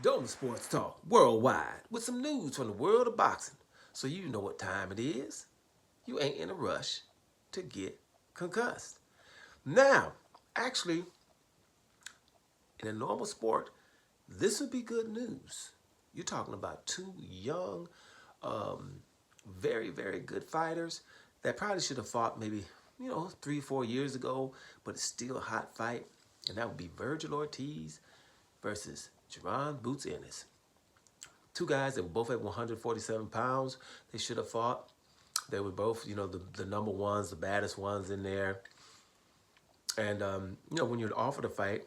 Dome Sports Talk worldwide with some news from the world of boxing. So you know what time it is. You ain't in a rush to get concussed. Now, actually, in a normal sport, this would be good news. You're talking about two young, um, very, very good fighters that probably should have fought maybe, 3, 4 years ago, but it's still a hot fight. And that would be Vergil Ortiz versus Jaron Boots Ennis. Two guys that were both at 147 pounds. They should have fought. They were both, the number ones, the baddest ones in there. And, when you're offered a fight,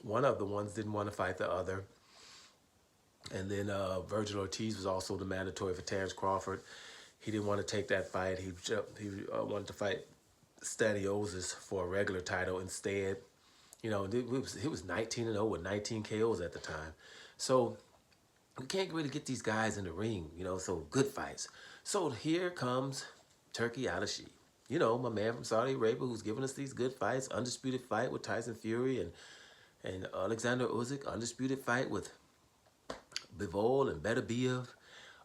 one of the ones didn't want to fight the other. And then Vergil Ortiz was also the mandatory for Terrence Crawford. He didn't want to take that fight. He wanted to fight Stadioses for a regular title instead. He was 19-0 with 19 KOs at the time. So we can't really get these guys in the ring, so good fights. So here comes Turki Alalshikh. My man from Saudi Arabia who's giving us these good fights. Undisputed fight with Tyson Fury and Alexander Usyk. Undisputed fight with Bivol and Beterbiev,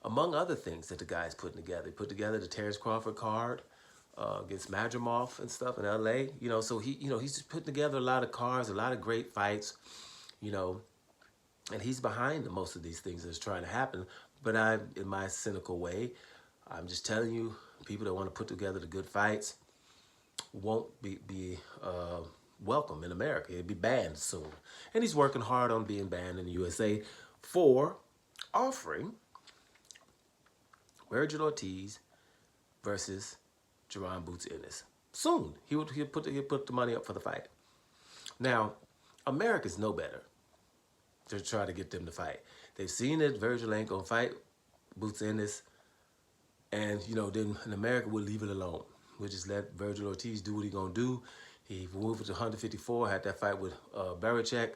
among other things that the guy's putting together. He put together the Terrence Crawford card against Madrimov and stuff in LA. So he's just putting together a lot of cards, a lot of great fights, and he's behind most of these things that's trying to happen. But in my cynical way, I'm just telling you, people that want to put together the good fights won't be welcome in America. It'll be banned soon. And he's working hard on being banned in the USA for offering Vergil Ortiz versus Jaron Boots Ennis. Soon, he'll put the money up for the fight. Now, Americans know better to try to get them to fight. They've seen that Vergil ain't gonna fight Boots Ennis, and then in America we'll leave it alone. We'll just let Vergil Ortiz do what he's gonna do. He moved to 154, had that fight with Belichick.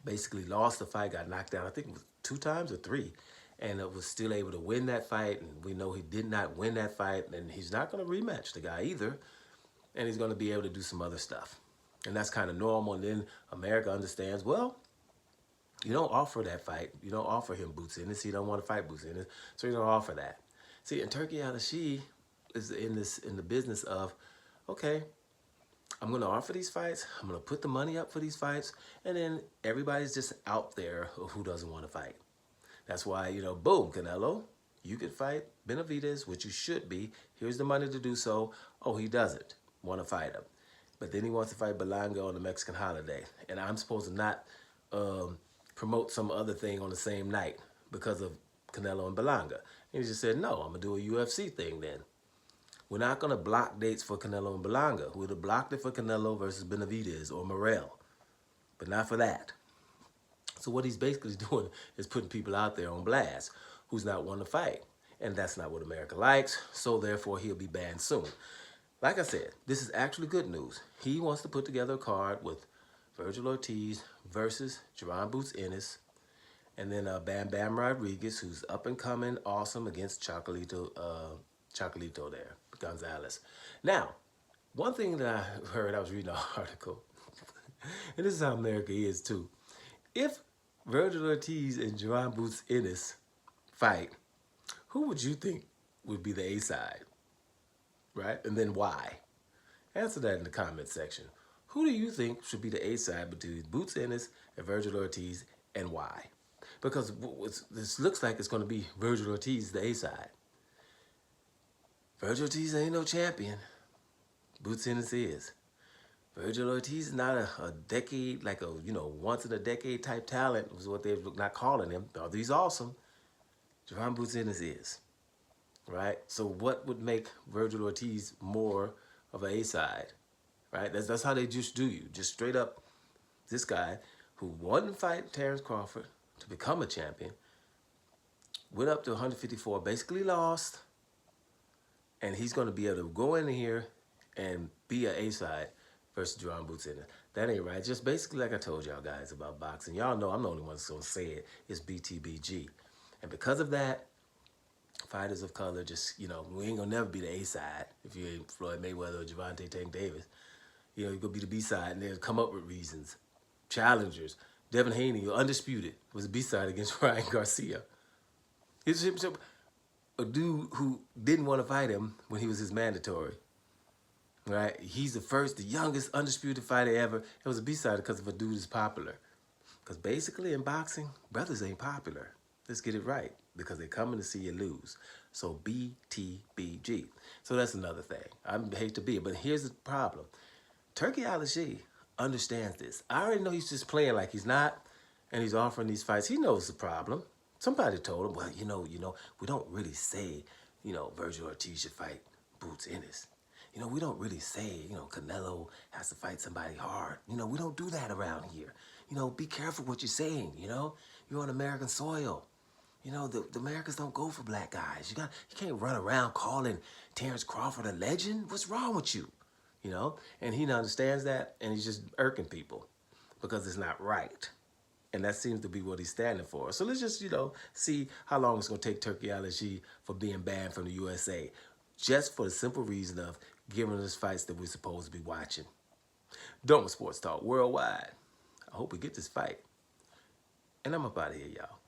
Basically lost the fight, got knocked down, I think it was 2 times or 3, and was still able to win that fight. And we know he did not win that fight, and he's not going to rematch the guy either. And he's going to be able to do some other stuff. And that's kind of normal. And then America understands, well, you don't offer that fight. You don't offer him Boots Ennis. He don't want to fight Boots Ennis, so you don't offer that. See, and Turki Alalshikh is in the business of, okay, I'm going to offer these fights. I'm going to put the money up for these fights. And then everybody's just out there who doesn't want to fight. That's why, boom, Canelo, you could fight Benavidez, which you should be. Here's the money to do so. Oh, he doesn't want to fight him. But then he wants to fight Berlanga on the Mexican holiday. And I'm supposed to not promote some other thing on the same night because of Canelo and Berlanga. And he just said, no, I'm going to do a UFC thing then. We're not going to block dates for Canelo and Berlanga. We would have blocked it for Canelo versus Benavidez or Morrell, but not for that. So what he's basically doing is putting people out there on blast who's not wanting to fight. And that's not what America likes, so therefore he'll be banned soon. Like I said, this is actually good news. He wants to put together a card with Vergil Ortiz versus Jaron Boots Ennis, and then Bam Bam Rodriguez, who's up and coming, awesome, against Chocolito there, Gonzalez. Now, one thing that I heard, I was reading an article, and this is how America is too. If Vergil Ortiz and Jaron Boots Ennis fight, who would you think would be the A side? Right? And then why? Answer that in the comment section. Who do you think should be the A side between Boots Ennis and Vergil Ortiz, and why? Because this looks like it's going to be Vergil Ortiz, the A side. Vergil Ortiz ain't no champion. Boots Ennis is. Vergil Ortiz is not a decade, like a, once in a decade type talent, was what they're not calling him. Although he's awesome. Jaron Boots Ennis is. Right? So what would make Vergil Ortiz more of an A-side? Right? That's how they just do you. Just straight up, this guy who won the fight Terrence Crawford to become a champion, went up to 154, basically lost, and he's going to be able to go in here and be an A-side versus Jaron Boots Ennis. That ain't right. Just basically like I told y'all guys about boxing. Y'all know I'm the only one that's going to say it. It's BTBG. And because of that, fighters of color just, we ain't going to never be the A-side if you ain't Floyd Mayweather or Gervonta Tank Davis. You're going to be the B-side, and they'll come up with reasons. Challengers. Devin Haney, undisputed, was a B-side against Ryan Garcia. It's a dude who didn't want to fight him when he was his mandatory. Right? He's the youngest undisputed fighter ever. It was a B-side because of a dude who's popular. Because basically in boxing, brothers ain't popular. Let's get it right. Because they're coming to see you lose. So BTBG. So that's another thing. I hate to be it, but here's the problem. Turki Alalshikh understands this. I already know he's just playing like he's not, and he's offering these fights. He knows the problem. Somebody told him, well, you know, we don't really say, Vergil Ortiz should fight Boots Innis. We don't really say, Canelo has to fight somebody hard. We don't do that around here. Be careful what you're saying, You're on American soil. The Americans don't go for black guys. You can't run around calling Terrence Crawford a legend. What's wrong with you? And he understands that, and he's just irking people because it's not right. And that seems to be what he's standing for. So let's just, see how long it's going to take Turki Alalshikh for being banned from the USA. Just for the simple reason of giving us fights that we're supposed to be watching. Doma Sports Talk Worldwide. I hope we get this fight. And I'm up out of here, y'all.